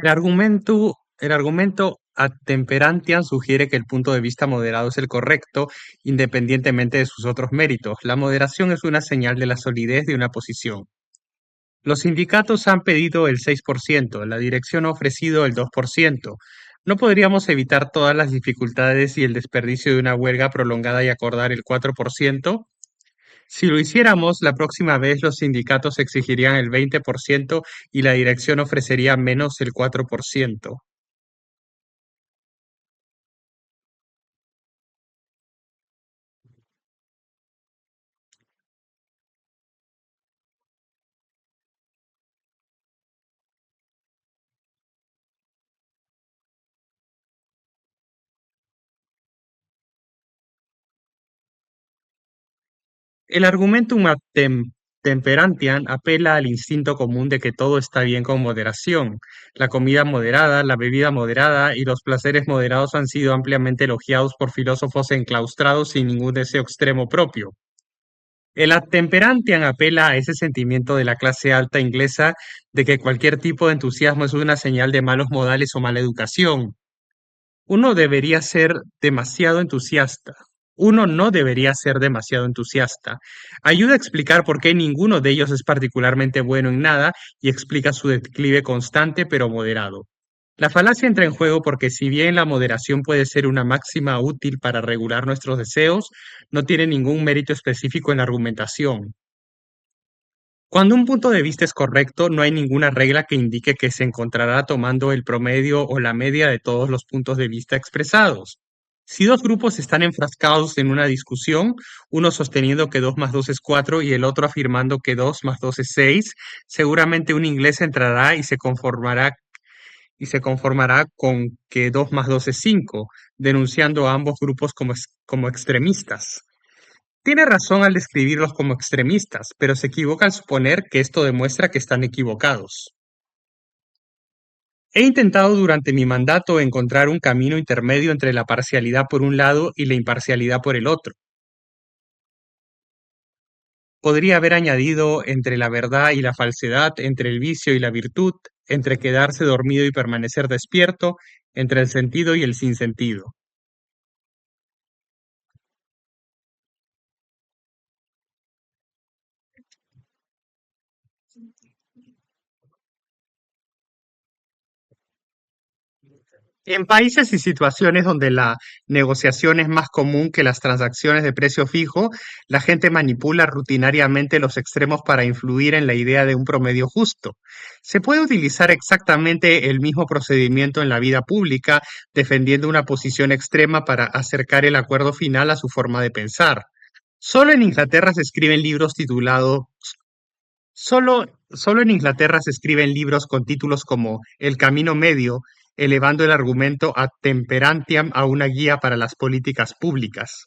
El argumento ad temperantiam sugiere que el punto de vista moderado es el correcto, independientemente de sus otros méritos. La moderación es una señal de la solidez de una posición. Los sindicatos han pedido el 6%, la dirección ha ofrecido el 2%. ¿No podríamos evitar todas las dificultades y el desperdicio de una huelga prolongada y acordar el 4%? Si lo hiciéramos, la próxima vez los sindicatos exigirían el 20% y la dirección ofrecería menos el 4%. El argumentum ad temperantiam apela al instinto común de que todo está bien con moderación. La comida moderada, la bebida moderada y los placeres moderados han sido ampliamente elogiados por filósofos enclaustrados sin ningún deseo extremo propio. El ad temperantiam apela a ese sentimiento de la clase alta inglesa de que cualquier tipo de entusiasmo es una señal de malos modales o mala educación. Uno debería ser demasiado entusiasta. Uno no debería ser demasiado entusiasta. Ayuda a explicar por qué ninguno de ellos es particularmente bueno en nada y explica su declive constante pero moderado. La falacia entra en juego porque si bien la moderación puede ser una máxima útil para regular nuestros deseos, no tiene ningún mérito específico en la argumentación. Cuando un punto de vista es correcto, no hay ninguna regla que indique que se encontrará tomando el promedio o la media de todos los puntos de vista expresados. Si dos grupos están enfrascados en una discusión, uno sosteniendo que 2 más 2 es 4 y el otro afirmando que 2 más 2 es 6, seguramente un inglés entrará y se conformará con que 2 más 2 es 5, denunciando a ambos grupos como extremistas. Tiene razón al describirlos como extremistas, pero se equivoca al suponer que esto demuestra que están equivocados. He intentado durante mi mandato encontrar un camino intermedio entre la parcialidad por un lado y la imparcialidad por el otro. Podría haber añadido entre la verdad y la falsedad, entre el vicio y la virtud, entre quedarse dormido y permanecer despierto, entre el sentido y el sinsentido. En países y situaciones donde la negociación es más común que las transacciones de precio fijo, la gente manipula rutinariamente los extremos para influir en la idea de un promedio justo. Se puede utilizar exactamente el mismo procedimiento en la vida pública, defendiendo una posición extrema para acercar el acuerdo final a su forma de pensar. Solo en Inglaterra se escriben libros titulados Solo en Inglaterra se escriben libros con títulos como El camino medio, elevando el argumento ad temperantiam a una guía para las políticas públicas.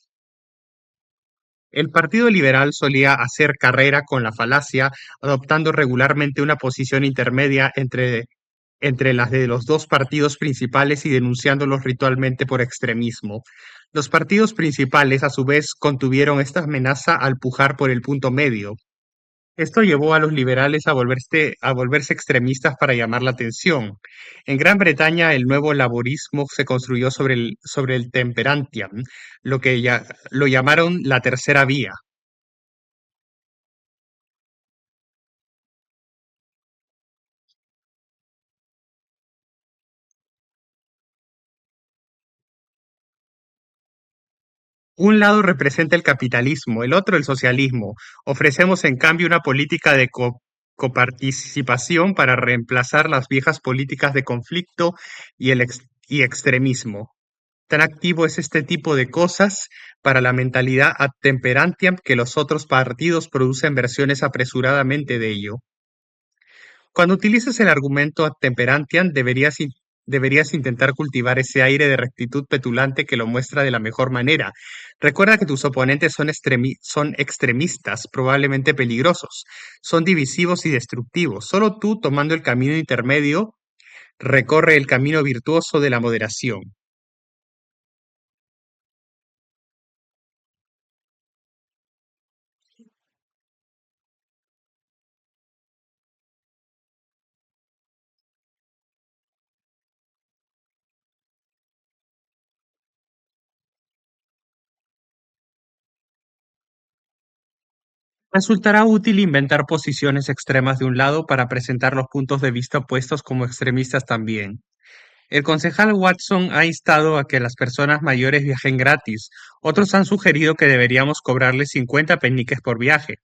El Partido Liberal solía hacer carrera con la falacia, adoptando regularmente una posición intermedia entre las de los dos partidos principales y denunciándolos ritualmente por extremismo. Los partidos principales, a su vez, contuvieron esta amenaza al pujar por el punto medio. Esto llevó a los liberales a volverse extremistas para llamar la atención. En Gran Bretaña, el nuevo laborismo se construyó sobre el temperantiam, lo llamaron la tercera vía. Un lado representa el capitalismo, el otro el socialismo. Ofrecemos en cambio una política de coparticipación para reemplazar las viejas políticas de conflicto y extremismo. Tan activo es este tipo de cosas para la mentalidad ad temperantiam que los otros partidos producen versiones apresuradamente de ello. Cuando utilices el argumento ad temperantiam, deberías intentar cultivar ese aire de rectitud petulante que lo muestra de la mejor manera. Recuerda que tus oponentes son extremistas, probablemente peligrosos, son divisivos y destructivos. Solo tú, tomando el camino intermedio, recorre el camino virtuoso de la moderación. Resultará útil inventar posiciones extremas de un lado para presentar los puntos de vista opuestos como extremistas también. El concejal Watson ha instado a que las personas mayores viajen gratis. Otros han sugerido que deberíamos cobrarles 50 peniques por viaje.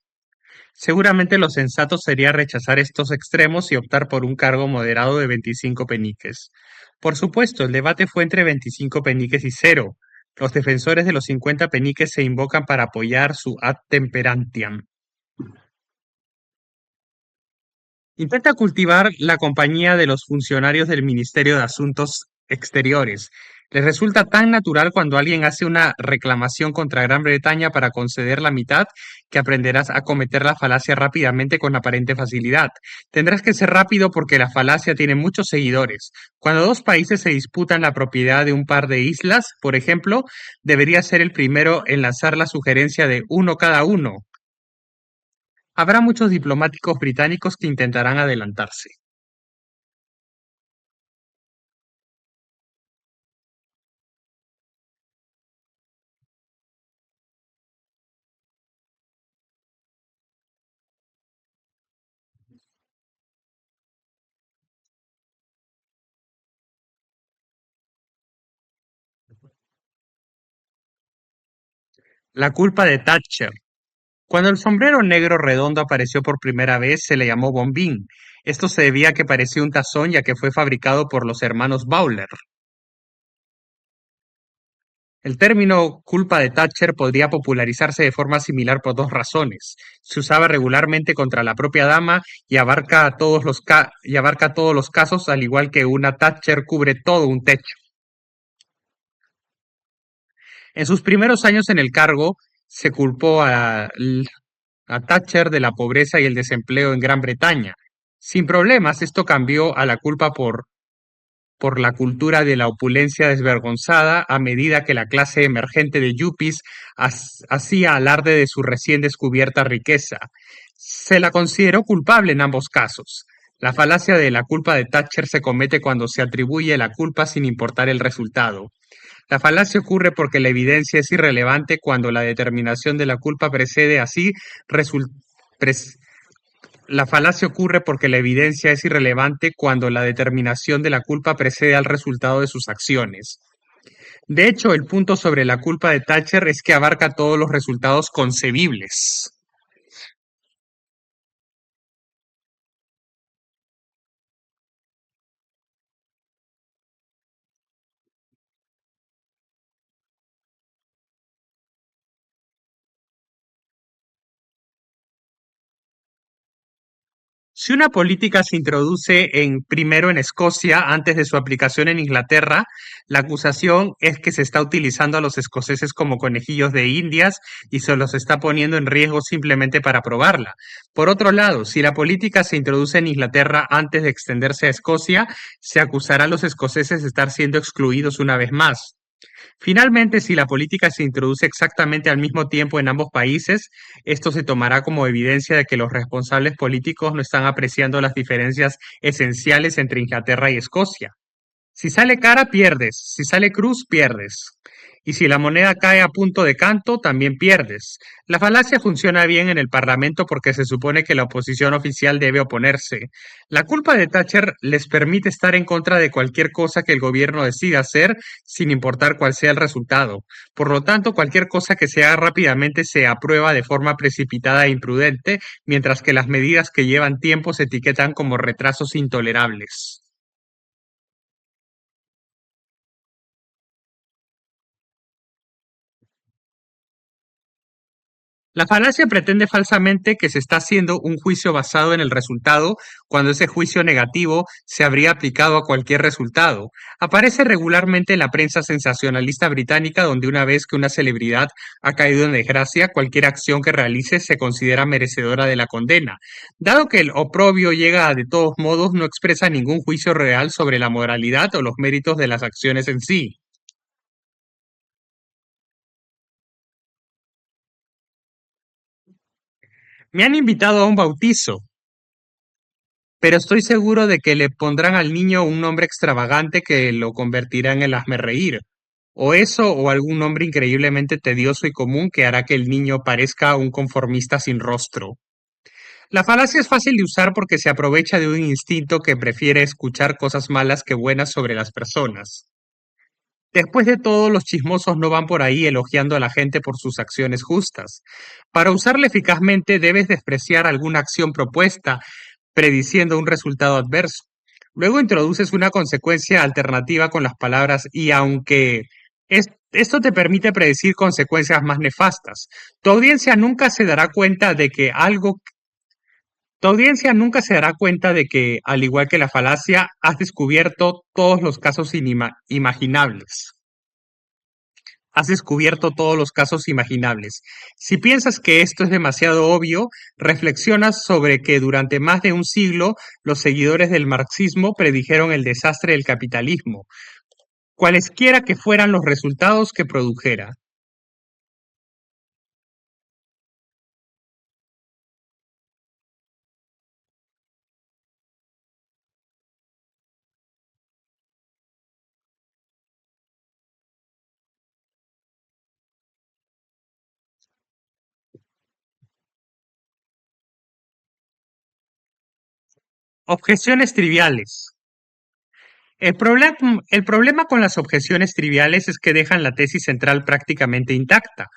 Seguramente lo sensato sería rechazar estos extremos y optar por un cargo moderado de 25 peniques. Por supuesto, el debate fue entre 25 peniques y cero. Los defensores de los 50 peniques se invocan para apoyar su ad temperantiam. Intenta cultivar la compañía de los funcionarios del Ministerio de Asuntos Exteriores. Les resulta tan natural cuando alguien hace una reclamación contra Gran Bretaña para conceder la mitad que aprenderás a cometer la falacia rápidamente con aparente facilidad. Tendrás que ser rápido porque la falacia tiene muchos seguidores. Cuando dos países se disputan la propiedad de un par de islas, por ejemplo, debería ser el primero en lanzar la sugerencia de uno cada uno. Habrá muchos diplomáticos británicos que intentarán adelantarse. La culpa de Thatcher. Cuando el sombrero negro redondo apareció por primera vez, se le llamó bombín. Esto se debía a que parecía un tazón ya que fue fabricado por los hermanos Bowler. El término culpa de Thatcher podría popularizarse de forma similar por dos razones. Se usaba regularmente contra la propia dama y abarca todos los casos, al igual que una Thatcher cubre todo un techo. En sus primeros años en el cargo, se culpó a Thatcher de la pobreza y el desempleo en Gran Bretaña. Sin problemas, esto cambió a la culpa por la cultura de la opulencia desvergonzada a medida que la clase emergente de yuppies hacía alarde de su recién descubierta riqueza. Se la consideró culpable en ambos casos. La falacia de la culpa de Thatcher se comete cuando se atribuye la culpa sin importar el resultado. La falacia ocurre porque la evidencia es irrelevante cuando la determinación de la culpa precede así resul- pres- la falacia ocurre porque la evidencia es irrelevante cuando la determinación de la culpa precede al resultado de sus acciones. De hecho, el punto sobre la culpa de Thatcher es que abarca todos los resultados concebibles. Si una política se introduce primero en Escocia antes de su aplicación en Inglaterra, la acusación es que se está utilizando a los escoceses como conejillos de indias y se los está poniendo en riesgo simplemente para aprobarla. Por otro lado, si la política se introduce en Inglaterra antes de extenderse a Escocia, se acusará a los escoceses de estar siendo excluidos una vez más. Finalmente, si la política se introduce exactamente al mismo tiempo en ambos países, esto se tomará como evidencia de que los responsables políticos no están apreciando las diferencias esenciales entre Inglaterra y Escocia. Si sale cara, pierdes. Si sale cruz, pierdes. Y si la moneda cae a punto de canto, también pierdes. La falacia funciona bien en el Parlamento porque se supone que la oposición oficial debe oponerse. La culpa de Thatcher les permite estar en contra de cualquier cosa que el gobierno decida hacer, sin importar cuál sea el resultado. Por lo tanto, cualquier cosa que se haga rápidamente se aprueba de forma precipitada e imprudente, mientras que las medidas que llevan tiempo se etiquetan como retrasos intolerables. La falacia pretende falsamente que se está haciendo un juicio basado en el resultado, cuando ese juicio negativo se habría aplicado a cualquier resultado. Aparece regularmente en la prensa sensacionalista británica, donde una vez que una celebridad ha caído en desgracia, cualquier acción que realice se considera merecedora de la condena. Dado que el oprobio llega de todos modos, no expresa ningún juicio real sobre la moralidad o los méritos de las acciones en sí. Me han invitado a un bautizo, pero estoy seguro de que le pondrán al niño un nombre extravagante que lo convertirá en el hazmerreír. O eso, o algún nombre increíblemente tedioso y común que hará que el niño parezca un conformista sin rostro. La falacia es fácil de usar porque se aprovecha de un instinto que prefiere escuchar cosas malas que buenas sobre las personas. Después de todo, los chismosos no van por ahí elogiando a la gente por sus acciones justas. Para usarla eficazmente debes despreciar alguna acción propuesta, prediciendo un resultado adverso. Luego introduces una consecuencia alternativa con las palabras y aunque esto te permite predecir consecuencias más nefastas, tu audiencia nunca se dará cuenta de que algo tu audiencia nunca se dará cuenta de que, al igual que la falacia, has descubierto todos los casos imaginables. Has descubierto todos los casos imaginables. Si piensas que esto es demasiado obvio, reflexiona sobre que durante más de un siglo los seguidores del marxismo predijeron el desastre del capitalismo, cualesquiera que fueran los resultados que produjera. Objeciones triviales. El problema con las objeciones triviales es que dejan la tesis central prácticamente intacta.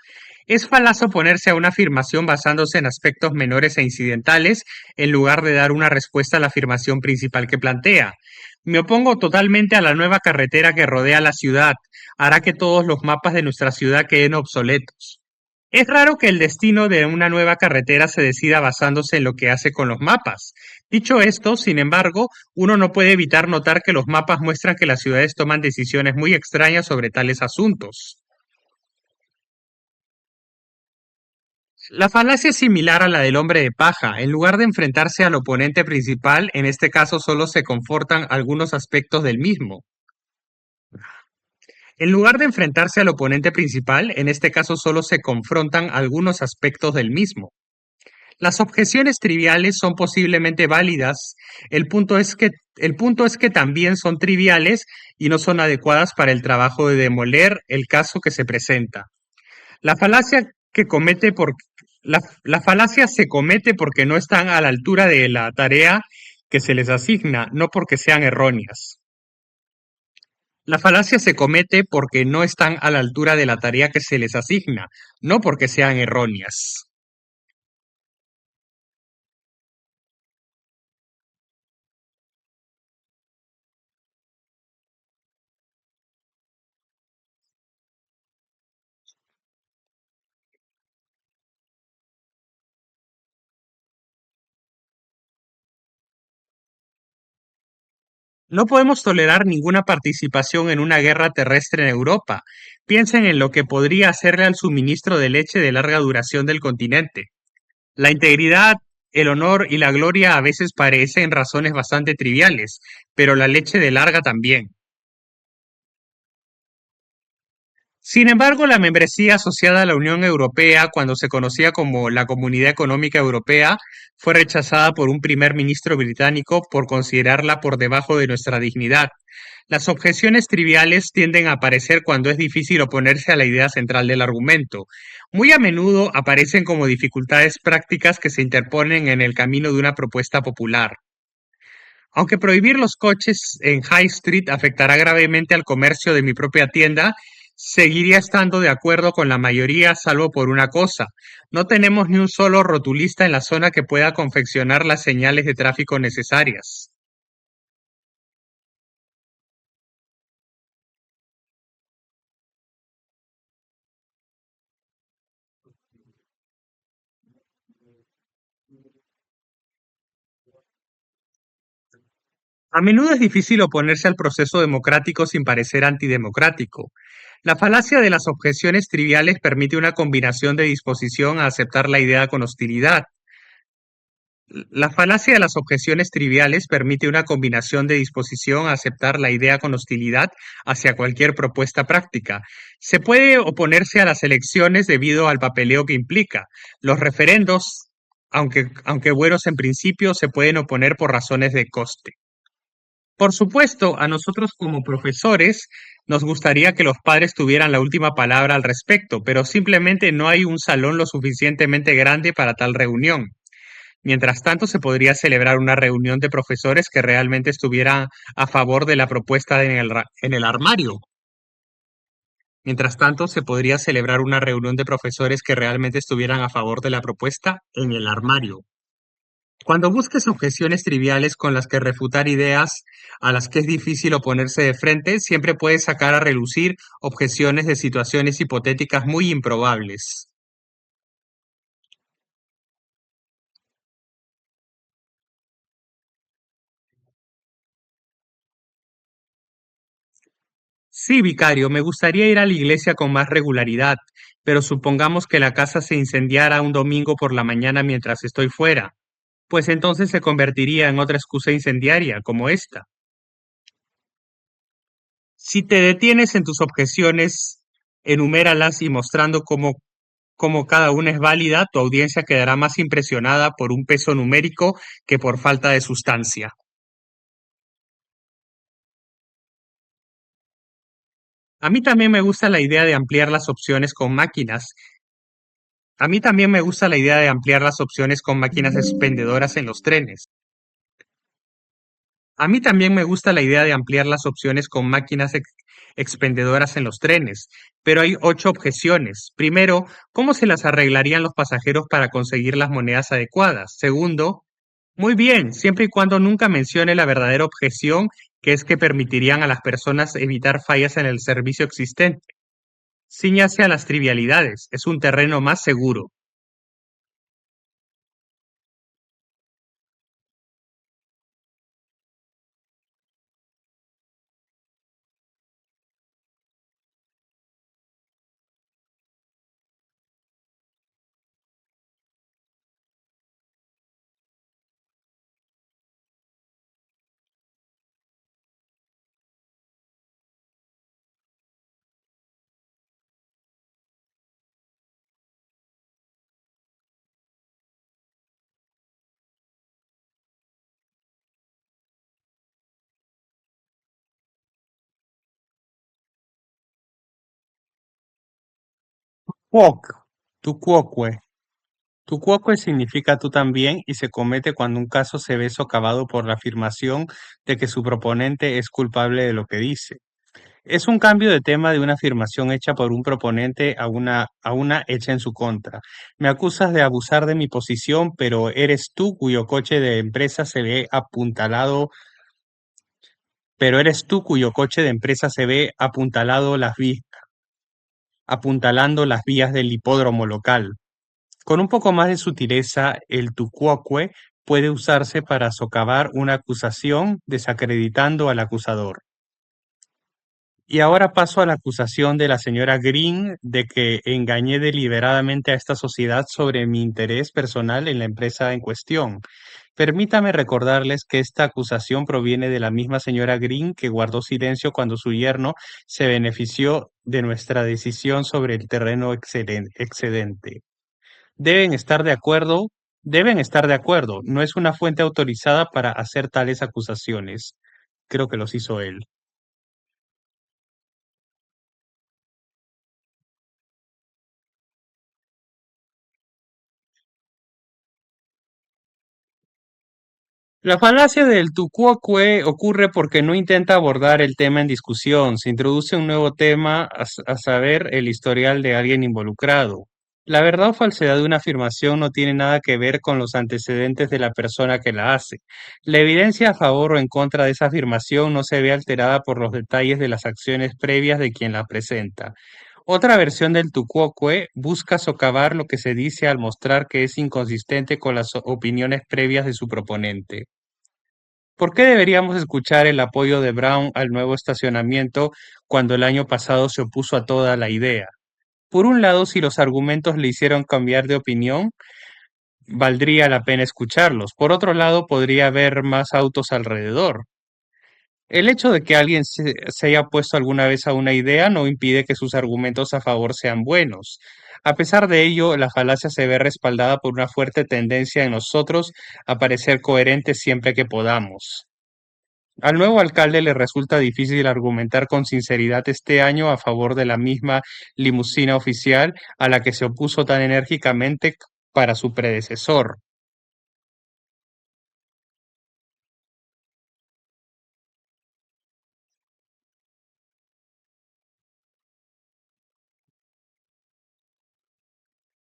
Es falaz oponerse a una afirmación basándose en aspectos menores e incidentales en lugar de dar una respuesta a la afirmación principal que plantea. Me opongo totalmente a la nueva carretera que rodea la ciudad. Hará que todos los mapas de nuestra ciudad queden obsoletos. Es raro que el destino de una nueva carretera se decida basándose en lo que hace con los mapas. Dicho esto, sin embargo, uno no puede evitar notar que los mapas muestran que las ciudades toman decisiones muy extrañas sobre tales asuntos. La falacia es similar a la del hombre de paja. En lugar de enfrentarse al oponente principal, en este caso solo se confortan algunos aspectos del mismo. En lugar de enfrentarse al oponente principal, en este caso solo se confrontan algunos aspectos del mismo. Las objeciones triviales son posiblemente válidas. El punto es que también son triviales y no son adecuadas para el trabajo de demoler el caso que se presenta. La falacia que comete por la falacia se comete porque no están a la altura de la tarea que se les asigna, no porque sean erróneas. La falacia se comete porque no están a la altura de la tarea que se les asigna, no porque sean erróneas. No podemos tolerar ninguna participación en una guerra terrestre en Europa. Piensen en lo que podría hacerle al suministro de leche de larga duración del continente. La integridad, el honor y la gloria a veces parecen razones bastante triviales, pero la leche de larga también. Sin embargo, la membresía asociada a la Unión Europea, cuando se conocía como la Comunidad Económica Europea, fue rechazada por un primer ministro británico por considerarla por debajo de nuestra dignidad. Las objeciones triviales tienden a aparecer cuando es difícil oponerse a la idea central del argumento. Muy a menudo aparecen como dificultades prácticas que se interponen en el camino de una propuesta popular. Aunque prohibir los coches en High Street afectará gravemente al comercio de mi propia tienda, seguiría estando de acuerdo con la mayoría salvo por una cosa. No tenemos ni un solo rotulista en la zona que pueda confeccionar las señales de tráfico necesarias. A menudo es difícil oponerse al proceso democrático sin parecer antidemocrático. La falacia de las objeciones triviales permite una combinación de disposición a aceptar la idea con hostilidad. La falacia de las objeciones triviales permite una combinación de disposición a aceptar la idea con hostilidad hacia cualquier propuesta práctica. Se puede oponerse a las elecciones debido al papeleo que implica. Los referendos, aunque buenos en principio, se pueden oponer por razones de coste. Por supuesto, a nosotros como profesores nos gustaría que los padres tuvieran la última palabra al respecto, pero simplemente no hay un salón lo suficientemente grande para tal reunión. Mientras tanto, se podría celebrar una reunión de profesores que realmente estuviera a favor de la propuesta en el armario. Mientras tanto, se podría celebrar una reunión de profesores que realmente estuvieran a favor de la propuesta en el armario. Cuando busques objeciones triviales con las que refutar ideas a las que es difícil oponerse de frente, siempre puedes sacar a relucir objeciones de situaciones hipotéticas muy improbables. Sí, vicario, me gustaría ir a la iglesia con más regularidad, pero supongamos que la casa se incendiara un domingo por la mañana mientras estoy fuera, pues entonces se convertiría en otra excusa incendiaria, como esta. Si te detienes en tus objeciones, enuméralas y mostrando cómo cada una es válida, tu audiencia quedará más impresionada por un peso numérico que por falta de sustancia. A mí también me gusta la idea de ampliar las opciones con máquinas. A mí también me gusta la idea de ampliar las opciones con máquinas expendedoras en los trenes. A mí también me gusta la idea de ampliar las opciones con expendedoras en los trenes, pero hay 8 objeciones. Primero, ¿cómo se las arreglarían los pasajeros para conseguir las monedas adecuadas? Segundo, muy bien, siempre y cuando nunca mencione la verdadera objeción, que es que permitirían a las personas evitar fallas en el servicio existente. Ciñase a las trivialidades, es un terreno más seguro. Quoc, tu quoque. Tu quoque significa tú también y se comete cuando un caso se ve socavado por la afirmación de que su proponente es culpable de lo que dice. Es un cambio de tema de una afirmación hecha por un proponente a una hecha en su contra. Me acusas de abusar de mi posición, pero eres tú cuyo coche de empresa se ve apuntalado, pero eres tú cuyo coche de empresa se ve apuntalando las vías del hipódromo local. Con un poco más de sutileza, el tucuoque puede usarse para socavar una acusación desacreditando al acusador. Y ahora paso a la acusación de la señora Green de que engañé deliberadamente a esta sociedad sobre mi interés personal en la empresa en cuestión. Permítame recordarles que esta acusación proviene de la misma señora Green que guardó silencio cuando su yerno se benefició de nuestra decisión sobre el terreno excedente. Deben estar de acuerdo, deben estar de acuerdo. No es una fuente autorizada para hacer tales acusaciones. Creo que los hizo él. La falacia del tu quoque ocurre porque no intenta abordar el tema en discusión, se introduce un nuevo tema, a saber, el historial de alguien involucrado. La verdad o falsedad de una afirmación no tiene nada que ver con los antecedentes de la persona que la hace. La evidencia a favor o en contra de esa afirmación no se ve alterada por los detalles de las acciones previas de quien la presenta. Otra versión del tucuoque busca socavar lo que se dice al mostrar que es inconsistente con las opiniones previas de su proponente. ¿Por qué deberíamos escuchar el apoyo de Brown al nuevo estacionamiento cuando el año pasado se opuso a toda la idea? Por un lado, si los argumentos le hicieron cambiar de opinión, valdría la pena escucharlos. Por otro lado, podría haber más autos alrededor. El hecho de que alguien se haya opuesto alguna vez a una idea no impide que sus argumentos a favor sean buenos. A pesar de ello, la falacia se ve respaldada por una fuerte tendencia en nosotros a parecer coherentes siempre que podamos. Al nuevo alcalde le resulta difícil argumentar con sinceridad este año a favor de la misma limusina oficial a la que se opuso tan enérgicamente para su predecesor.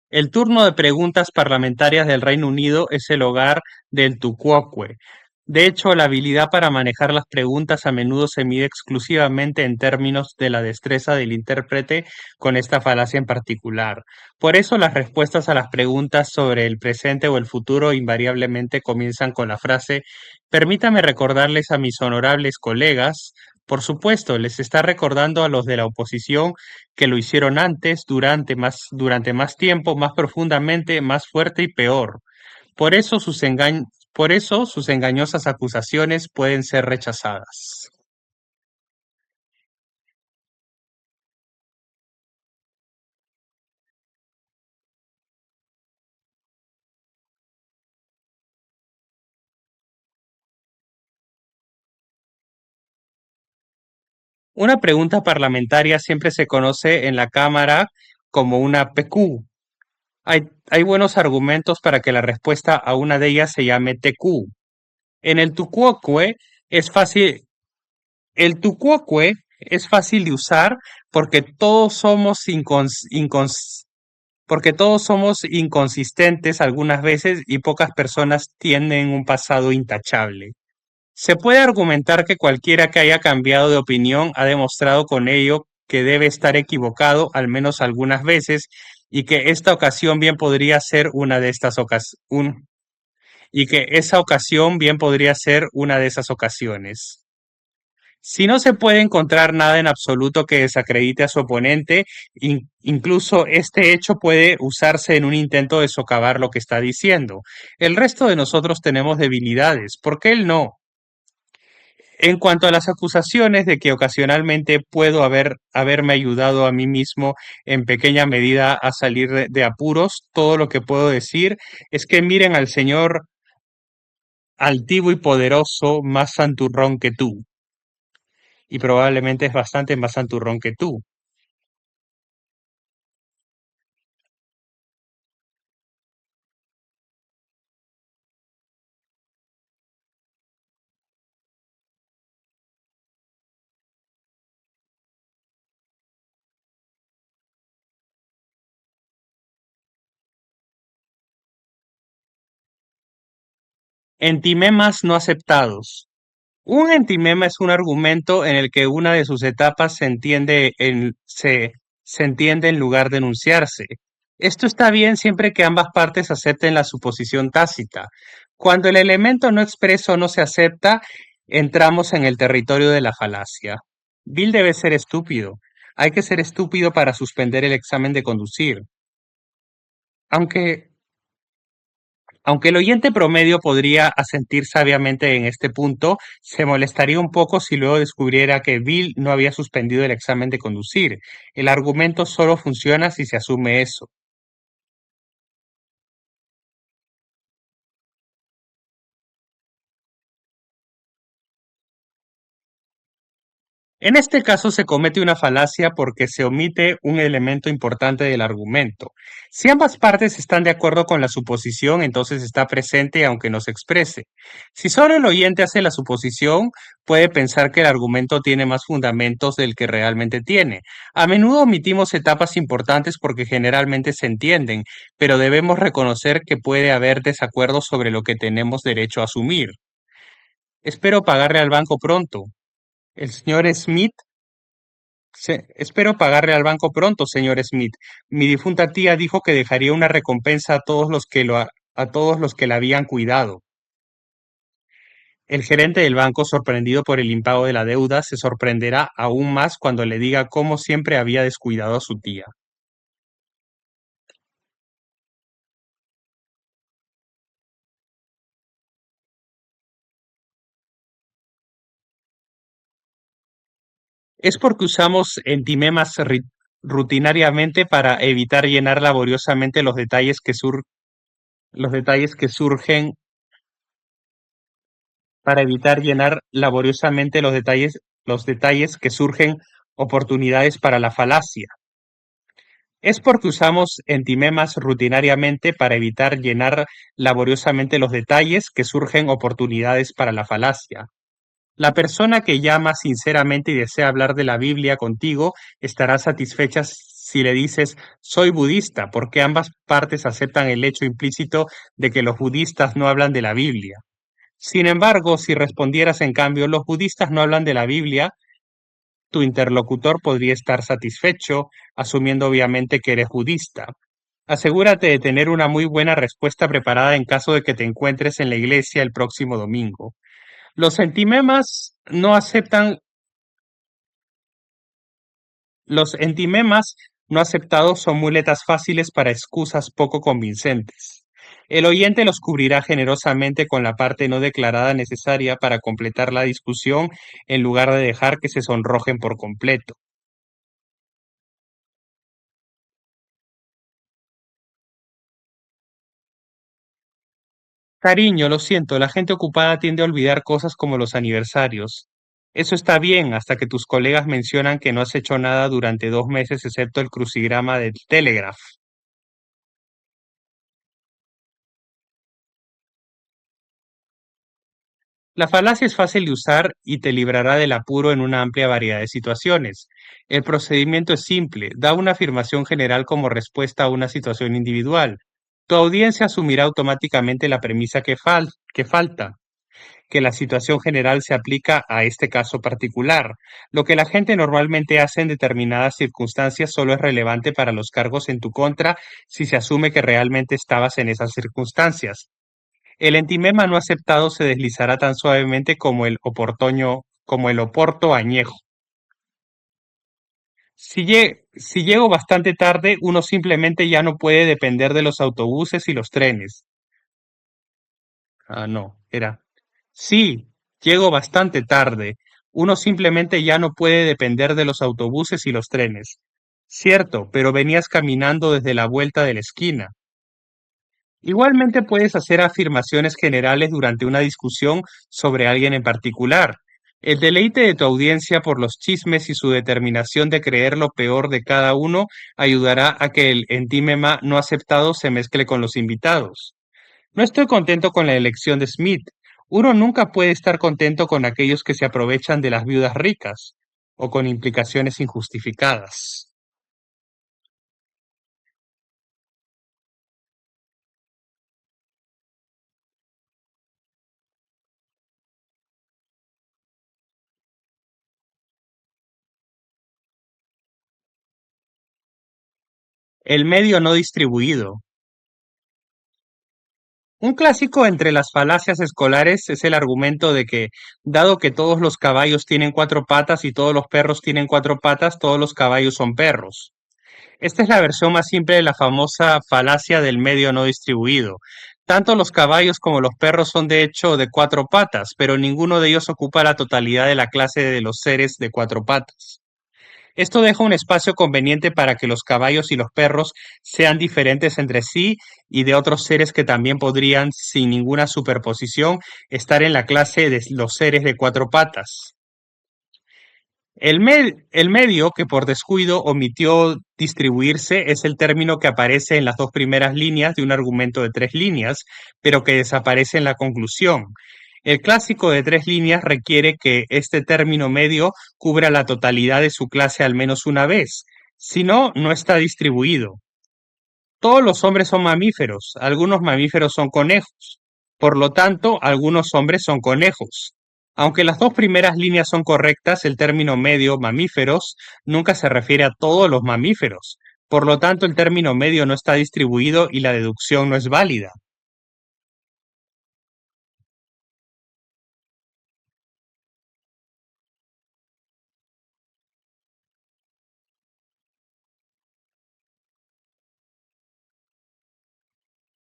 El turno de preguntas parlamentarias del Reino Unido es el hogar del tucuocue. De hecho, la habilidad para manejar las preguntas a menudo se mide exclusivamente en términos de la destreza del intérprete con esta falacia en particular. Por eso las respuestas a las preguntas sobre el presente o el futuro invariablemente comienzan con la frase "Permítame recordarles a mis honorables colegas". Por supuesto, les está recordando a los de la oposición que lo hicieron antes, durante más tiempo, más profundamente, más fuerte y peor. Por eso por eso sus engañosas acusaciones pueden ser rechazadas. Una pregunta parlamentaria siempre se conoce en la Cámara como una PQ. Hay buenos argumentos para que la respuesta a una de ellas se llame TQ. En el tucuocue es fácil, el tucuocue es fácil de usar porque porque todos somos inconsistentes algunas veces y pocas personas tienen un pasado intachable. Se puede argumentar que cualquiera que haya cambiado de opinión ha demostrado con ello que debe estar equivocado al menos algunas veces y que esta ocasión bien podría ser una de estas y que esa ocasión bien podría ser una de esas ocasiones. Si no se puede encontrar nada en absoluto que desacredite a su oponente, incluso este hecho puede usarse en un intento de socavar lo que está diciendo. El resto de nosotros tenemos debilidades, ¿por qué él no? En cuanto a las acusaciones de que ocasionalmente puedo haberme ayudado a mí mismo en pequeña medida a salir de apuros, todo lo que puedo decir es que miren al Señor altivo y poderoso, más santurrón que tú, y probablemente es bastante más santurrón que tú. Entimemas no aceptados. Un entimema es un argumento en el que una de sus etapas se entiende en lugar de enunciarse. Esto está bien siempre que ambas partes acepten la suposición tácita. Cuando el elemento no expreso no se acepta, entramos en el territorio de la falacia. Bill debe ser estúpido. Hay que ser estúpido para suspender el examen de conducir. Aunque Aunque el oyente promedio podría asentir sabiamente en este punto, se molestaría un poco si luego descubriera que Bill no había suspendido el examen de conducir. El argumento solo funciona si se asume eso. En este caso se comete una falacia porque se omite un elemento importante del argumento. Si ambas partes están de acuerdo con la suposición, entonces está presente aunque no se exprese. Si solo el oyente hace la suposición, puede pensar que el argumento tiene más fundamentos del que realmente tiene. A menudo omitimos etapas importantes porque generalmente se entienden, pero debemos reconocer que puede haber desacuerdos sobre lo que tenemos derecho a asumir. Espero pagarle al banco pronto. El señor Smith Espero pagarle al banco pronto, señor Smith. Mi difunta tía dijo que dejaría una recompensa a todos a todos los que la habían cuidado. El gerente del banco, sorprendido por el impago de la deuda, se sorprenderá aún más cuando le diga cómo siempre había descuidado a su tía. Es porque usamos entimemas rutinariamente para evitar llenar laboriosamente los detalles que surgen para evitar llenar laboriosamente los detalles que surgen oportunidades para la falacia. Es porque usamos entimemas rutinariamente para evitar llenar laboriosamente los detalles que surgen oportunidades para la falacia. La persona que llama sinceramente y desea hablar de la Biblia contigo estará satisfecha si le dices soy budista, porque ambas partes aceptan el hecho implícito de que los budistas no hablan de la Biblia. Sin embargo, si respondieras en cambio los budistas no hablan de la Biblia, tu interlocutor podría estar satisfecho, asumiendo obviamente que eres budista. Asegúrate de tener una muy buena respuesta preparada en caso de que te encuentres en la iglesia el próximo domingo. Los entimemas no aceptan, los entimemas no aceptados son muletas fáciles para excusas poco convincentes. El oyente los cubrirá generosamente con la parte no declarada necesaria para completar la discusión en lugar de dejar que se sonrojen por completo. Cariño, lo siento, la gente ocupada tiende a olvidar cosas como los aniversarios. Eso está bien hasta que tus colegas mencionan que no has hecho nada durante 2 meses excepto el crucigrama del Telegraph. La falacia es fácil de usar y te librará del apuro en una amplia variedad de situaciones. El procedimiento es simple, da una afirmación general como respuesta a una situación individual. Tu audiencia asumirá automáticamente la premisa que falta, que la situación general se aplica a este caso particular. Lo que la gente normalmente hace en determinadas circunstancias solo es relevante para los cargos en tu contra si se asume que realmente estabas en esas circunstancias. El entimema no aceptado se deslizará tan suavemente como el oporto añejo. Si llego bastante tarde, uno simplemente ya no puede depender de los autobuses y los trenes. Ah, no, era. Sí, llego bastante tarde. Uno simplemente ya no puede depender de los autobuses y los trenes. Cierto, pero venías caminando desde la vuelta de la esquina. Igualmente puedes hacer afirmaciones generales durante una discusión sobre alguien en particular. El deleite de tu audiencia por los chismes y su determinación de creer lo peor de cada uno ayudará a que el entímema no aceptado se mezcle con los invitados. No estoy contento con la elección de Smith. Uno nunca puede estar contento con aquellos que se aprovechan de las viudas ricas o con implicaciones injustificadas. El medio no distribuido. Un clásico entre las falacias escolares es el argumento de que, dado que todos los caballos tienen 4 patas y todos los perros tienen 4 patas, todos los caballos son perros. Esta es la versión más simple de la famosa falacia del medio no distribuido. Tanto los caballos como los perros son de hecho de 4 patas, pero ninguno de ellos ocupa la totalidad de la clase de los seres de 4 patas. Esto deja un espacio conveniente para que los caballos y los perros sean diferentes entre sí y de otros seres que también podrían, sin ninguna superposición, estar en la clase de los seres de 4 patas. El medio, que por descuido omitió distribuirse, es el término que aparece en las 2 primeras líneas de un argumento de 3 líneas, pero que desaparece en la conclusión. El clásico de 3 líneas requiere que este término medio cubra la totalidad de su clase al menos una vez, si no, no está distribuido. Todos los hombres son mamíferos, algunos mamíferos son conejos. Por lo tanto, algunos hombres son conejos. Aunque las 2 primeras líneas son correctas, el término medio mamíferos nunca se refiere a todos los mamíferos. Por lo tanto, el término medio no está distribuido y la deducción no es válida.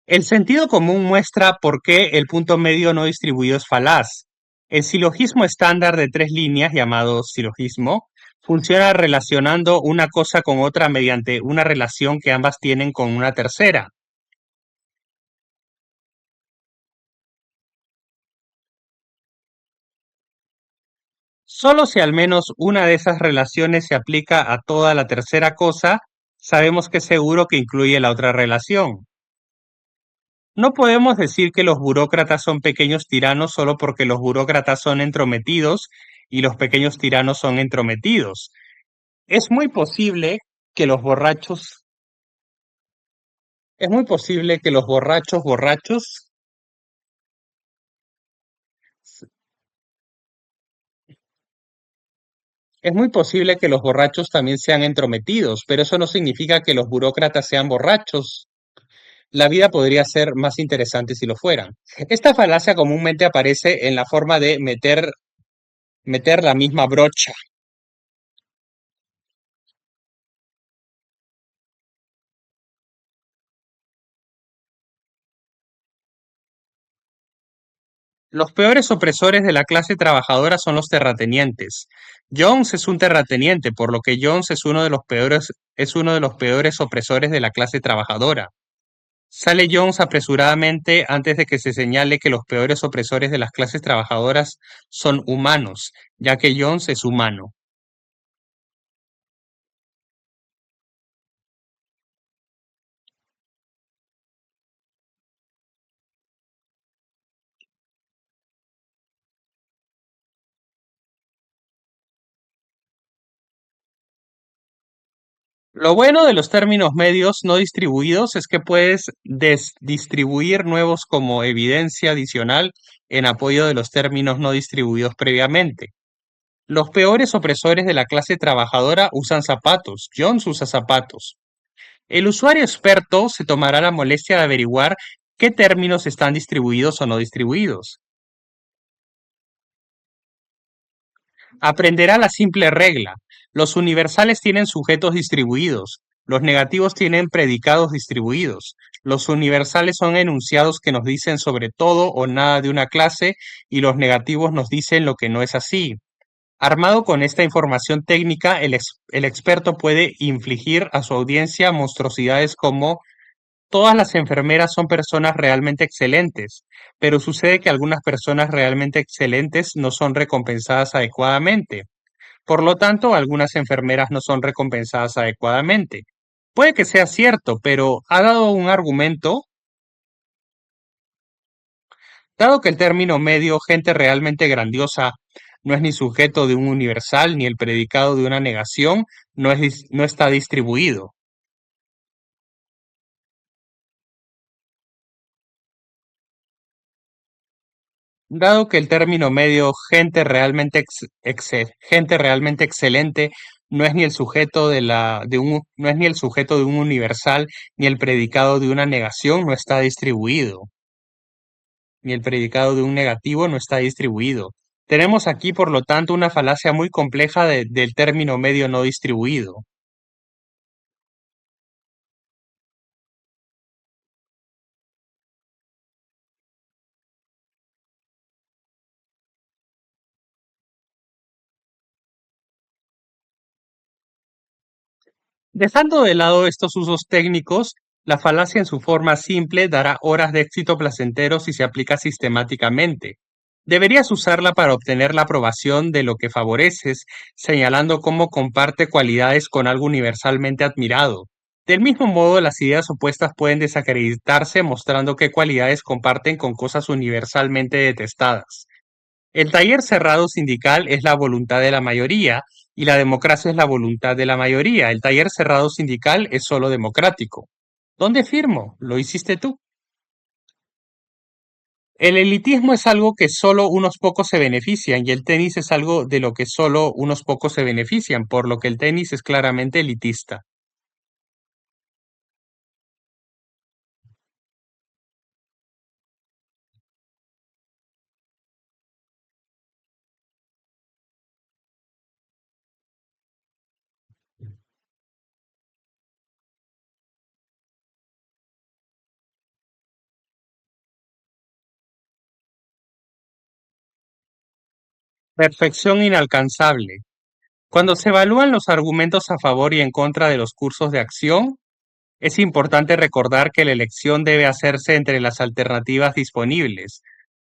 El sentido común muestra por qué el punto medio no distribuido es falaz. El silogismo estándar de 3 líneas, llamado silogismo, funciona relacionando una cosa con otra mediante una relación que ambas tienen con una tercera. Solo si al menos una de esas relaciones se aplica a toda la tercera cosa, sabemos que es seguro que incluye la otra relación. No podemos decir que los burócratas son pequeños tiranos solo porque los burócratas son entrometidos y los pequeños tiranos son entrometidos. Es muy posible que los borrachos, es muy posible que los borrachos, es muy posible que los borrachos también sean entrometidos, pero eso no significa que los burócratas sean borrachos. La vida podría ser más interesante si lo fueran. Esta falacia comúnmente aparece en la forma de meter la misma brocha. Los peores opresores de la clase trabajadora son los terratenientes. Jones es un terrateniente, por lo que Jones es uno de los peores opresores de la clase trabajadora. Sale Jones apresuradamente antes de que se señale que los peores opresores de las clases trabajadoras son humanos, ya que Jones es humano. Lo bueno de los términos medios no distribuidos es que puedes distribuir nuevos como evidencia adicional en apoyo de los términos no distribuidos previamente. Los peores opresores de la clase trabajadora usan zapatos. Jones usa zapatos. El usuario experto se tomará la molestia de averiguar qué términos están distribuidos o no distribuidos. Aprenderá la simple regla. Los universales tienen sujetos distribuidos. Los negativos tienen predicados distribuidos. Los universales son enunciados que nos dicen sobre todo o nada de una clase y los negativos nos dicen lo que no es así. Armado con esta información técnica, el experto puede infligir a su audiencia monstruosidades como todas las enfermeras son personas realmente excelentes, pero sucede que algunas personas realmente excelentes no son recompensadas adecuadamente. Por lo tanto, algunas enfermeras no son recompensadas adecuadamente. Puede que sea cierto, pero ha dado un argumento, dado que el término medio gente realmente grandiosa no es ni sujeto de un universal ni el predicado de una negación, no está distribuido. Dado que el término medio gente realmente excelente no es ni el sujeto no es ni el sujeto de un universal ni el predicado de una negación, no está distribuido. Ni el predicado de un negativo no está distribuido. Tenemos aquí, por lo tanto, una falacia muy compleja del término medio no distribuido. Dejando de lado estos usos técnicos, la falacia en su forma simple dará horas de éxito placentero si se aplica sistemáticamente. Deberías usarla para obtener la aprobación de lo que favoreces, señalando cómo comparte cualidades con algo universalmente admirado. Del mismo modo, las ideas opuestas pueden desacreditarse mostrando qué cualidades comparten con cosas universalmente detestadas. El taller cerrado sindical es la voluntad de la mayoría y la democracia es la voluntad de la mayoría. El taller cerrado sindical es solo democrático. ¿Dónde firmo? Lo hiciste tú. El elitismo es algo que solo unos pocos se benefician y el tenis es algo de lo que solo unos pocos se benefician, por lo que el tenis es claramente elitista. Perfección inalcanzable. Cuando se evalúan los argumentos a favor y en contra de los cursos de acción, es importante recordar que la elección debe hacerse entre las alternativas disponibles.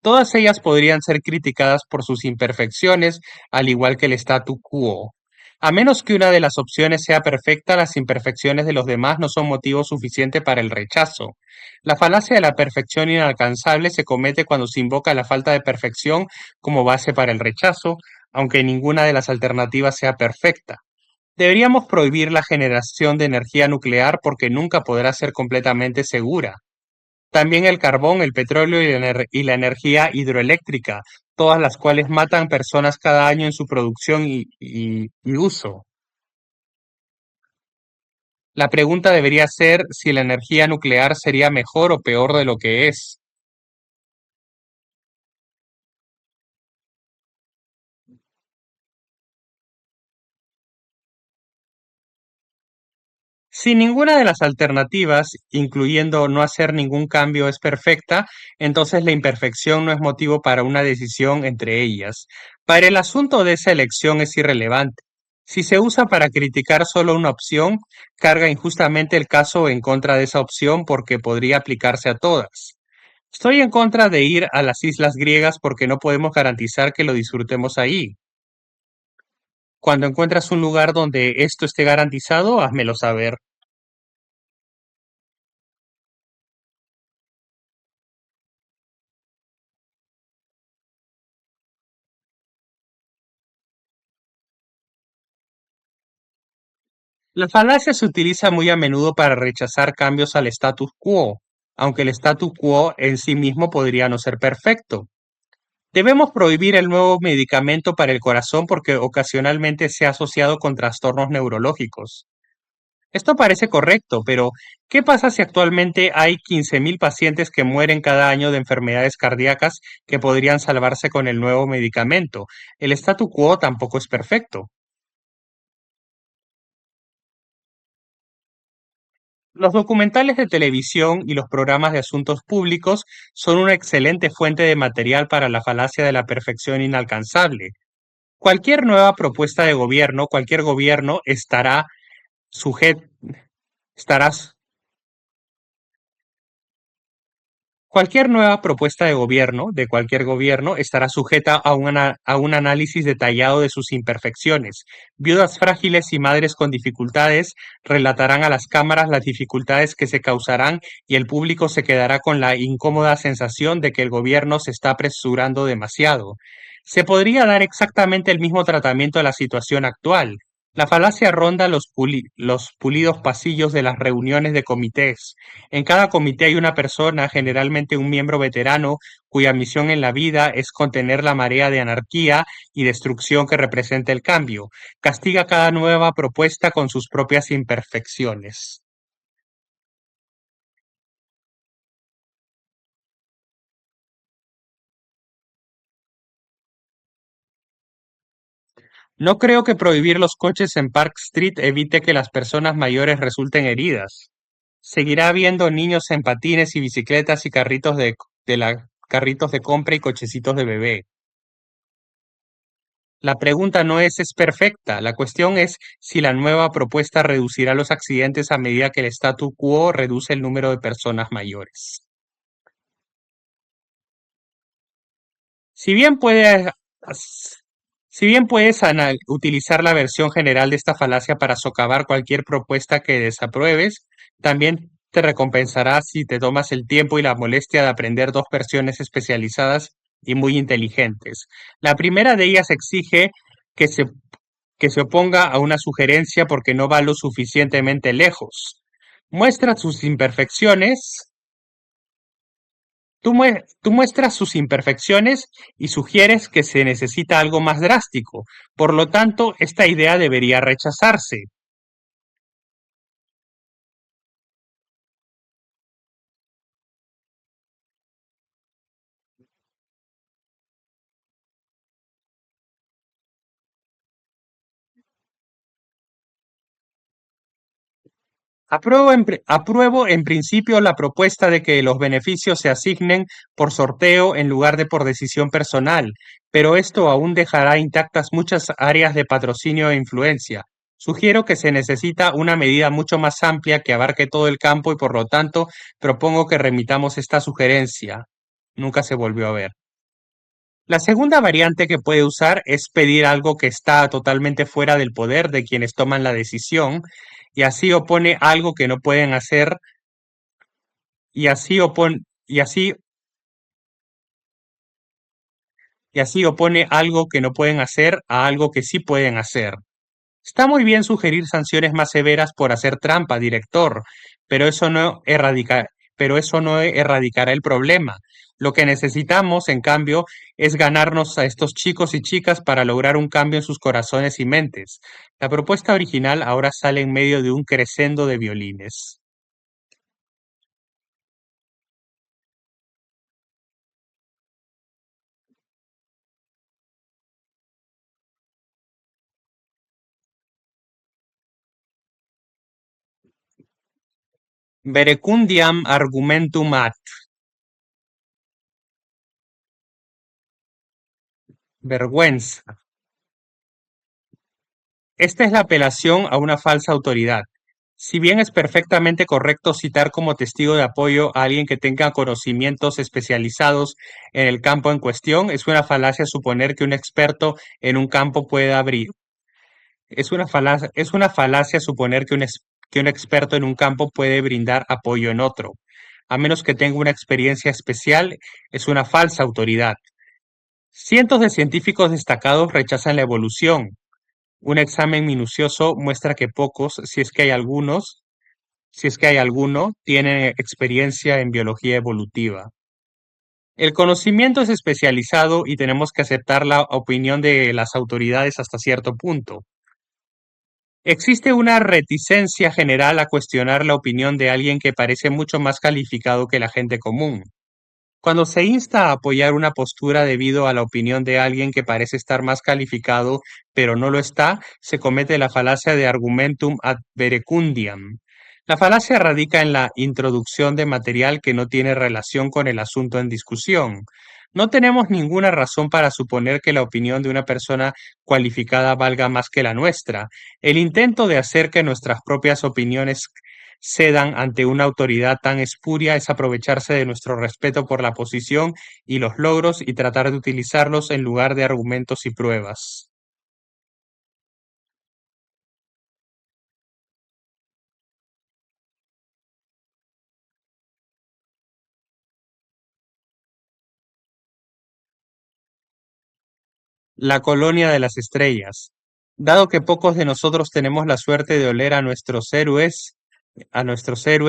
Todas ellas podrían ser criticadas por sus imperfecciones, al igual que el statu quo. A menos que una de las opciones sea perfecta, las imperfecciones de los demás no son motivo suficiente para el rechazo. La falacia de la perfección inalcanzable se comete cuando se invoca la falta de perfección como base para el rechazo, aunque ninguna de las alternativas sea perfecta. Deberíamos prohibir la generación de energía nuclear porque nunca podrá ser completamente segura. También el carbón, el petróleo y la energía hidroeléctrica, todas las cuales matan personas cada año en su producción y uso. La pregunta debería ser si la energía nuclear sería mejor o peor de lo que es. Si ninguna de las alternativas, incluyendo no hacer ningún cambio, es perfecta, entonces la imperfección no es motivo para una decisión entre ellas. Para el asunto de esa elección es irrelevante. Si se usa para criticar solo una opción, carga injustamente el caso en contra de esa opción porque podría aplicarse a todas. Estoy en contra de ir a las islas griegas porque no podemos garantizar que lo disfrutemos ahí. Cuando encuentras un lugar donde esto esté garantizado, házmelo saber. La falacia se utiliza muy a menudo para rechazar cambios al status quo, aunque el status quo en sí mismo podría no ser perfecto. Debemos prohibir el nuevo medicamento para el corazón porque ocasionalmente se ha asociado con trastornos neurológicos. Esto parece correcto, pero ¿qué pasa si actualmente hay 15.000 pacientes que mueren cada año de enfermedades cardíacas que podrían salvarse con el nuevo medicamento? El statu quo tampoco es perfecto. Los documentales de televisión y los programas de asuntos públicos son una excelente fuente de material para la falacia de la perfección inalcanzable. Cualquier nueva propuesta de gobierno, cualquier gobierno sujet- estará Cualquier nueva propuesta de cualquier gobierno, estará sujeta a un análisis detallado de sus imperfecciones. Viudas frágiles y madres con dificultades relatarán a las cámaras las dificultades que se causarán y el público se quedará con la incómoda sensación de que el gobierno se está apresurando demasiado. Se podría dar exactamente el mismo tratamiento a la situación actual. La falacia ronda los pulidos pasillos de las reuniones de comités. En cada comité hay una persona, generalmente un miembro veterano, cuya misión en la vida es contener la marea de anarquía y destrucción que representa el cambio. Castiga cada nueva propuesta con sus propias imperfecciones. No creo que prohibir los coches en Park Street evite que las personas mayores resulten heridas. Seguirá habiendo niños en patines y bicicletas y carritos de compra y cochecitos de bebé. La pregunta no es perfecta, la cuestión es si la nueva propuesta reducirá los accidentes a medida que el statu quo reduce el número de personas mayores. Si bien puede, si bien puedes utilizar la versión general de esta falacia para socavar cualquier propuesta que desapruebes, también te recompensará si te tomas el tiempo y la molestia de aprender dos versiones especializadas y muy inteligentes. La primera de ellas exige que se que se oponga a una sugerencia porque no va lo suficientemente lejos. Muestra sus imperfecciones, tú muestras sus imperfecciones y sugieres que se necesita algo más drástico. Por lo tanto, esta idea debería rechazarse. Apruebo en principio la propuesta de que los beneficios se asignen por sorteo en lugar de por decisión personal, pero esto aún dejará intactas muchas áreas de patrocinio e influencia. Sugiero que se necesita una medida mucho más amplia que abarque todo el campo y por lo tanto propongo que remitamos esta sugerencia. Nunca se volvió a ver. La segunda variante que puede usar es pedir algo que está totalmente fuera del poder de quienes toman la decisión y así opone algo que no pueden hacer y así y así opone algo que no pueden hacer a algo que sí pueden hacer. Está muy bien sugerir sanciones más severas por hacer trampa, director, pero pero eso no erradicará el problema. Lo que necesitamos, en cambio, es ganarnos a estos chicos y chicas para lograr un cambio en sus corazones y mentes. La propuesta original ahora sale en medio de un crescendo de violines. Verecundiam argumentum ad. Vergüenza. Esta es la apelación a una falsa autoridad. Si bien es perfectamente correcto citar como testigo de apoyo a alguien que tenga conocimientos especializados en el campo en cuestión, es una falacia suponer que un experto en un campo pueda abrir. Es una falacia suponer que un experto en un campo puede brindar apoyo en otro. A menos que tenga una experiencia especial, es una falsa autoridad. Cientos de científicos destacados rechazan la evolución. Un examen minucioso muestra que pocos, si es que hay alguno, tienen experiencia en biología evolutiva. El conocimiento es especializado y tenemos que aceptar la opinión de las autoridades hasta cierto punto. Existe una reticencia general a cuestionar la opinión de alguien que parece mucho más calificado que la gente común. Cuando se insta a apoyar una postura debido a la opinión de alguien que parece estar más calificado, pero no lo está, se comete la falacia de argumentum ad verecundiam. La falacia radica en la introducción de material que no tiene relación con el asunto en discusión. No tenemos ninguna razón para suponer que la opinión de una persona cualificada valga más que la nuestra. El intento de hacer que nuestras propias opiniones cedan ante una autoridad tan espuria es aprovecharse de nuestro respeto por la posición y los logros y tratar de utilizarlos en lugar de argumentos y pruebas. La colonia de las estrellas. Dado que pocos de nosotros tenemos la suerte de oler a nuestros héroes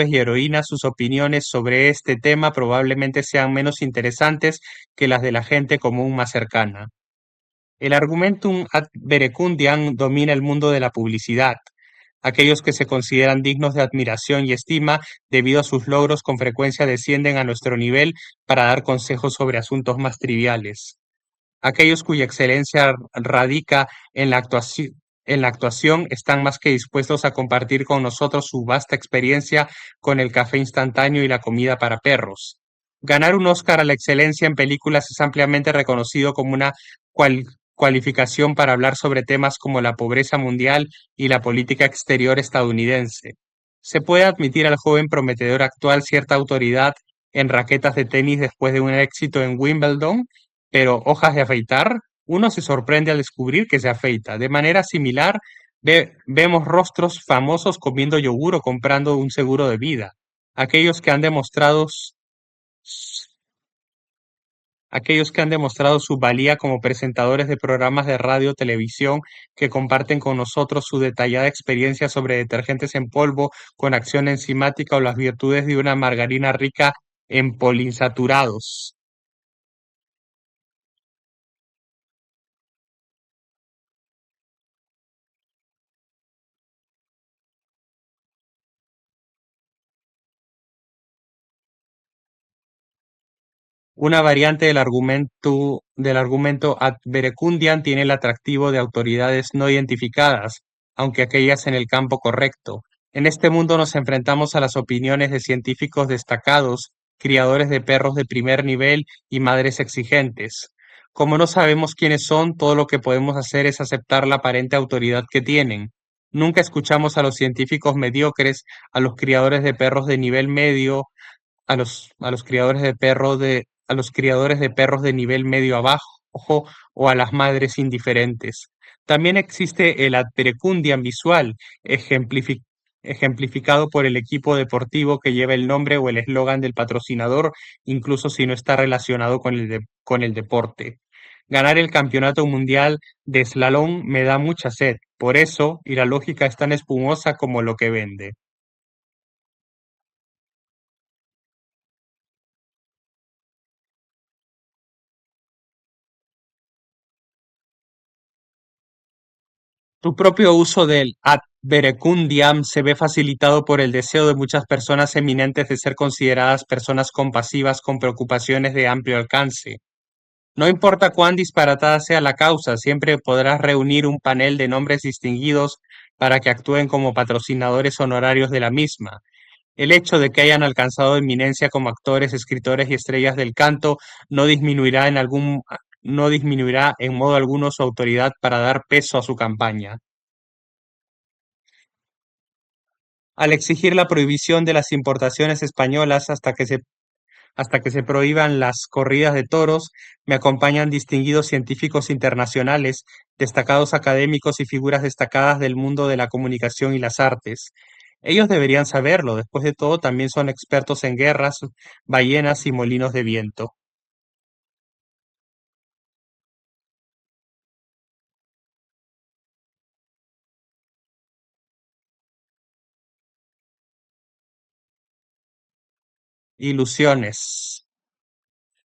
y heroínas, sus opiniones sobre este tema probablemente sean menos interesantes que las de la gente común más cercana. El argumentum ad verecundiam domina el mundo de la publicidad. Aquellos que se consideran dignos de admiración y estima debido a sus logros con frecuencia descienden a nuestro nivel para dar consejos sobre asuntos más triviales. Aquellos cuya excelencia radica en la actuación están más que dispuestos a compartir con nosotros su vasta experiencia con el café instantáneo y la comida para perros. Ganar un Oscar a la excelencia en películas es ampliamente reconocido como una cual- cualificación para hablar sobre temas como la pobreza mundial y la política exterior estadounidense. Se puede admitir al joven prometedor actual cierta autoridad en raquetas de tenis después de un éxito en Wimbledon, pero hojas de afeitar, uno se sorprende al descubrir que se afeita. De manera similar, vemos rostros famosos comiendo yogur o comprando un seguro de vida. Aquellos que han demostrado, aquellos que han demostrado su valía como presentadores de programas de radio o televisión que comparten con nosotros su detallada experiencia sobre detergentes en polvo con acción enzimática o las virtudes de una margarina rica en poliinsaturados. Una variante del argumento ad verecundiam tiene el atractivo de autoridades no identificadas, aunque aquellas en el campo correcto. En este mundo nos enfrentamos a las opiniones de científicos destacados, criadores de perros de primer nivel y madres exigentes. Como no sabemos quiénes son, todo lo que podemos hacer es aceptar la aparente autoridad que tienen. Nunca escuchamos a los científicos mediocres, a los criadores de perros de nivel medio, a los criadores de perros de nivel medio abajo. ojo o a las madres indiferentes. También existe el ad perecundiam visual, ejemplifi- ejemplificado por el equipo deportivo que lleva el nombre o el eslogan del patrocinador, incluso si no está relacionado con con el deporte. Ganar el campeonato mundial de slalom me da mucha sed, por eso, y la lógica es tan espumosa como lo que vende. Tu propio uso del ad verecundiam se ve facilitado por el deseo de muchas personas eminentes de ser consideradas personas compasivas con preocupaciones de amplio alcance. No importa cuán disparatada sea la causa, siempre podrás reunir un panel de nombres distinguidos para que actúen como patrocinadores honorarios de la misma. El hecho de que hayan alcanzado eminencia como actores, escritores y estrellas del canto no disminuirá no disminuirá en modo alguno su autoridad para dar peso a su campaña. Al exigir la prohibición de las importaciones españolas hasta que se prohíban las corridas de toros, me acompañan distinguidos científicos internacionales, destacados académicos y figuras destacadas del mundo de la comunicación y las artes. Ellos deberían saberlo, después de todo también son expertos en guerras, ballenas y molinos de viento. Ilusiones.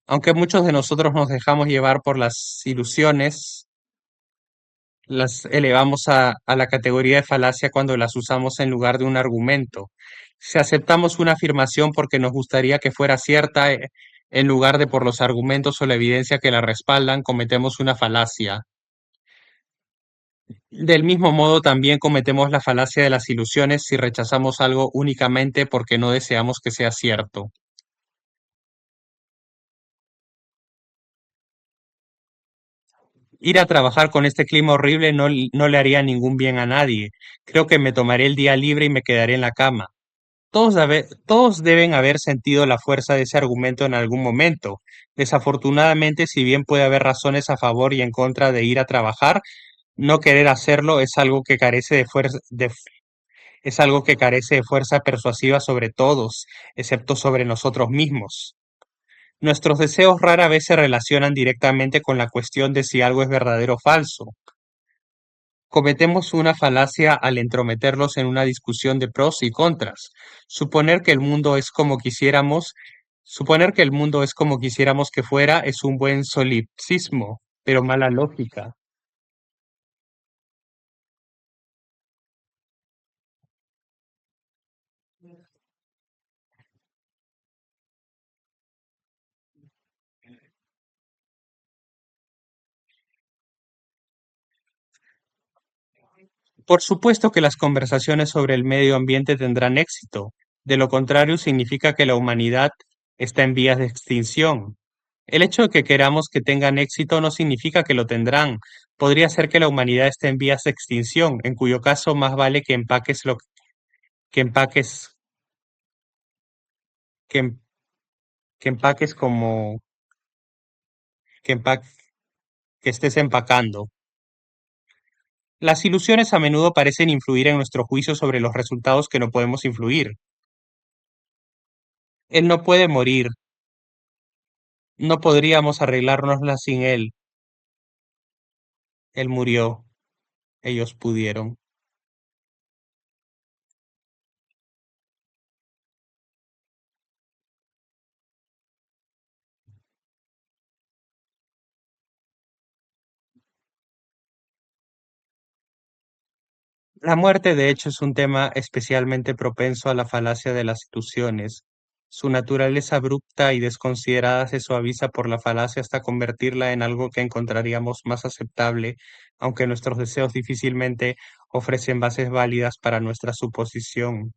Aunque muchos de nosotros nos dejamos llevar por las ilusiones, las elevamos a la categoría de falacia cuando las usamos en lugar de un argumento. Si aceptamos una afirmación porque nos gustaría que fuera cierta, en lugar de por los argumentos o la evidencia que la respaldan, cometemos una falacia. Del mismo modo, también cometemos la falacia de las ilusiones si rechazamos algo únicamente porque no deseamos que sea cierto. Ir a trabajar con este clima horrible no le haría ningún bien a nadie. Creo que me tomaré el día libre y me quedaré en la cama. Todos deben haber sentido la fuerza de ese argumento en algún momento. Desafortunadamente, si bien puede haber razones a favor y en contra de ir a trabajar, no querer hacerlo es algo que carece es algo que carece de fuerza persuasiva sobre todos, excepto sobre nosotros mismos. Nuestros deseos rara vez se relacionan directamente con la cuestión de si algo es verdadero o falso. Cometemos una falacia al entrometerlos en una discusión de pros y contras. Suponer que el mundo es como quisiéramos, suponer que el mundo es como quisiéramos que fuera es un buen solipsismo, pero mala lógica. Por supuesto que las conversaciones sobre el medio ambiente tendrán éxito. De lo contrario, significa que la humanidad está en vías de extinción. El hecho de que queramos que tengan éxito no significa que lo tendrán. Podría ser que la humanidad esté en vías de extinción, en cuyo caso más vale que empaques, que, em- que empaques como, que, empa- que estés empacando. Las ilusiones a menudo parecen influir en nuestro juicio sobre los resultados que no podemos influir. Él no puede morir, no podríamos arreglárnosla sin él. Él murió, ellos pudieron. La muerte, de hecho, es un tema especialmente propenso a la falacia de las ilusiones. Su naturaleza abrupta y desconsiderada se suaviza por la falacia hasta convertirla en algo que encontraríamos más aceptable, aunque nuestros deseos difícilmente ofrecen bases válidas para nuestra suposición.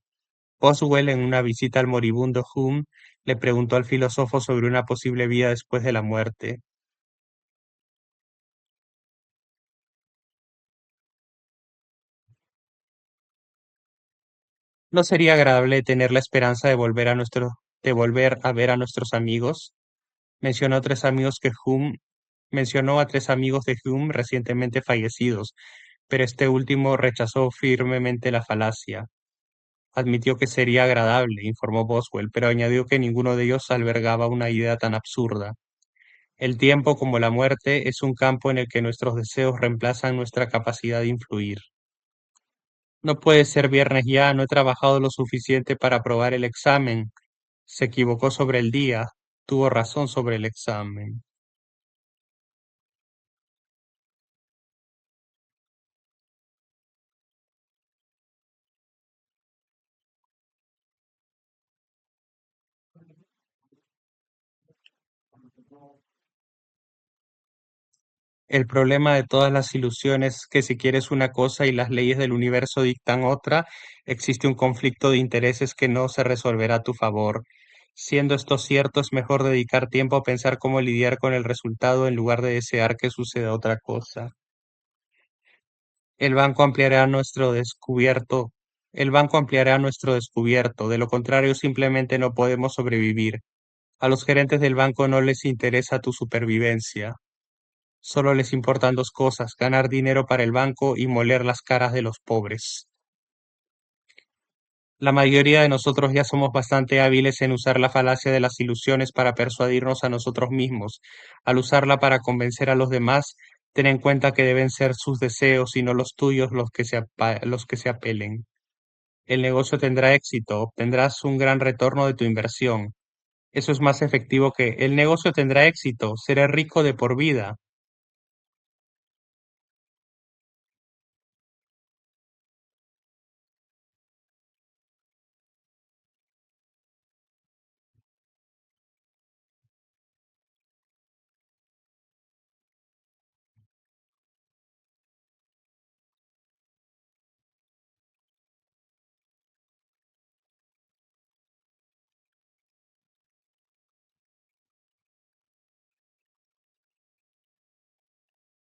Boswell, en una visita al moribundo Hume, le preguntó al filósofo sobre una posible vida después de la muerte. ¿No sería agradable tener la esperanza de volver a ver a nuestros amigos? Mencionó tres amigos que Hume Mencionó a tres amigos de Hume recientemente fallecidos, pero este último rechazó firmemente la falacia. Admitió que sería agradable, informó Boswell, pero añadió que ninguno de ellos albergaba una idea tan absurda. El tiempo, como la muerte, es un campo en el que nuestros deseos reemplazan nuestra capacidad de influir. No puede ser viernes ya, no he trabajado lo suficiente para aprobar el examen. Se equivocó sobre el día, tuvo razón sobre el examen. El problema de todas las ilusiones es que si quieres una cosa y las leyes del universo dictan otra, existe un conflicto de intereses que no se resolverá a tu favor. Siendo esto cierto, es mejor dedicar tiempo a pensar cómo lidiar con el resultado en lugar de desear que suceda otra cosa. El banco ampliará nuestro descubierto. El banco ampliará nuestro descubierto. De lo contrario, simplemente no podemos sobrevivir. A los gerentes del banco no les interesa tu supervivencia. Solo les importan dos cosas: ganar dinero para el banco y moler las caras de los pobres. La mayoría de nosotros ya somos bastante hábiles en usar la falacia de las ilusiones para persuadirnos a nosotros mismos. Al usarla para convencer a los demás, ten en cuenta que deben ser sus deseos y no los tuyos los que se apelen. El negocio tendrá éxito, obtendrás un gran retorno de tu inversión. Eso es más efectivo que el negocio tendrá éxito, seré rico de por vida.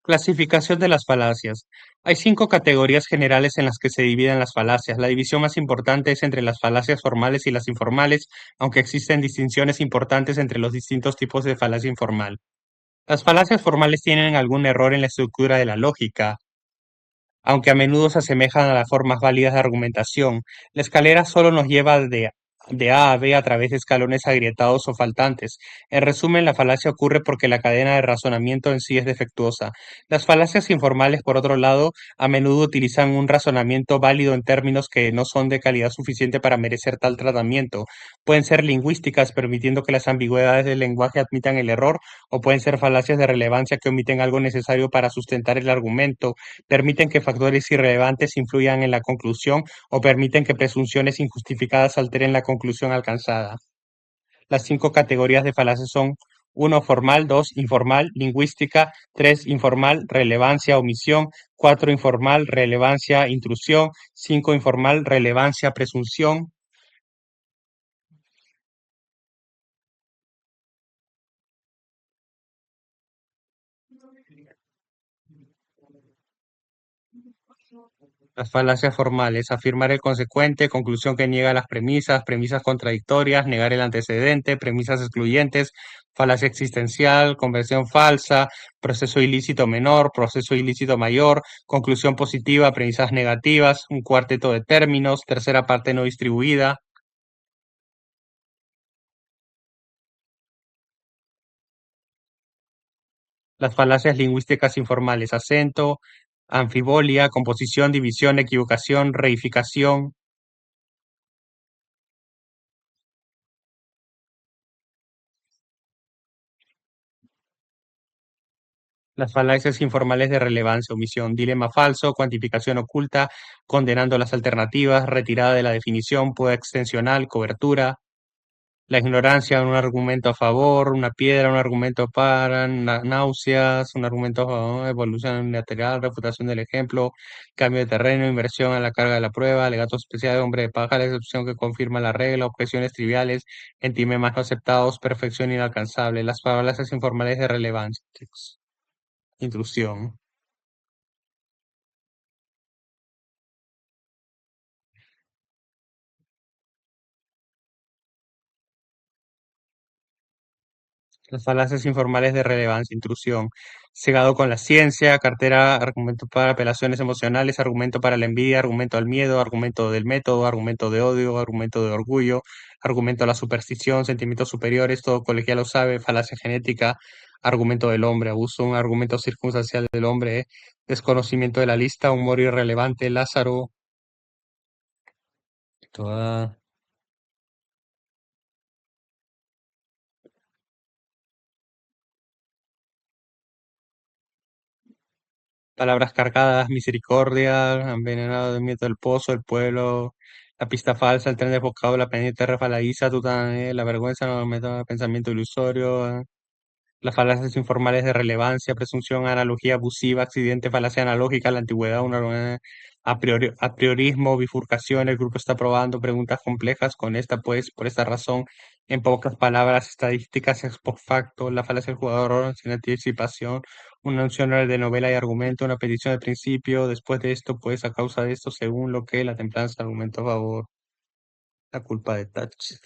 Clasificación de las falacias. Hay cinco categorías generales en las que se dividen las falacias. La división más importante es entre las falacias formales y las informales, aunque existen distinciones importantes entre los distintos tipos de falacia informal. Las falacias formales tienen algún error en la estructura de la lógica, aunque a menudo se asemejan a las formas válidas de argumentación. La escalera solo nos lleva de A a B a través de escalones agrietados o faltantes. En resumen, la falacia ocurre porque la cadena de razonamiento en sí es defectuosa. Las falacias informales, por otro lado, a menudo utilizan un razonamiento válido en términos que no son de calidad suficiente para merecer tal tratamiento. Pueden ser lingüísticas, permitiendo que las ambigüedades del lenguaje admitan el error, o pueden ser falacias de relevancia que omiten algo necesario para sustentar el argumento, permiten que factores irrelevantes influyan en la conclusión, o permiten que presunciones injustificadas alteren la conclusión alcanzada. Las cinco categorías de falacias son: uno, formal; 2, informal, lingüística; 3, informal, relevancia, omisión; 4, informal, relevancia, intrusión; 5, informal, relevancia, presunción. Las falacias formales: afirmar el consecuente, conclusión que niega las premisas, premisas contradictorias, negar el antecedente, premisas excluyentes, falacia existencial, conversión falsa, proceso ilícito menor, proceso ilícito mayor, conclusión positiva, premisas negativas, un cuarteto de términos, tercera parte no distribuida. Las falacias lingüísticas informales: acento, anfibolia, composición, división, equivocación, reificación. Las falacias informales de relevancia: omisión, dilema falso, cuantificación oculta, condenando las alternativas, retirada de la definición, poda extensional, cobertura, la ignorancia, un argumento a favor, una piedra, un argumento para, náuseas, un argumento a favor, evolución unilateral, refutación del ejemplo, cambio de terreno, inversión a la carga de la prueba, alegato especial, hombre de paja, la excepción que confirma la regla, objeciones triviales, entimemas no aceptados, perfección inalcanzable. Las falacias informales de relevancia. Intrusión. Las falacias informales de relevancia, intrusión, cegado con la ciencia, cartera, argumento para apelaciones emocionales, argumento para la envidia, argumento al miedo, argumento del método, argumento de odio, argumento de orgullo, argumento a la superstición, sentimientos superiores, todo colegial lo sabe, falacia genética, argumento del hombre, abuso, un argumento circunstancial del hombre, desconocimiento de la lista, humor irrelevante, Lázaro, toda. Palabras cargadas, misericordia, envenenado de miedo del pozo, el pueblo, la pista falsa, el tren desbocado, la pendiente resbaladiza, la vergüenza, no método pensamiento ilusorio, las falacias informales de relevancia, presunción, analogía abusiva, accidente, falacia analógica, la antigüedad, a priorismo, bifurcación, el grupo está probando preguntas complejas con esta, pues, por esta razón, en pocas palabras, estadísticas ex post facto, la falacia del jugador sin anticipación, una noción de novela y argumento, una petición de principio, después de esto, pues, a causa de esto, según lo que la templanza argumentó a favor, la culpa de Touch.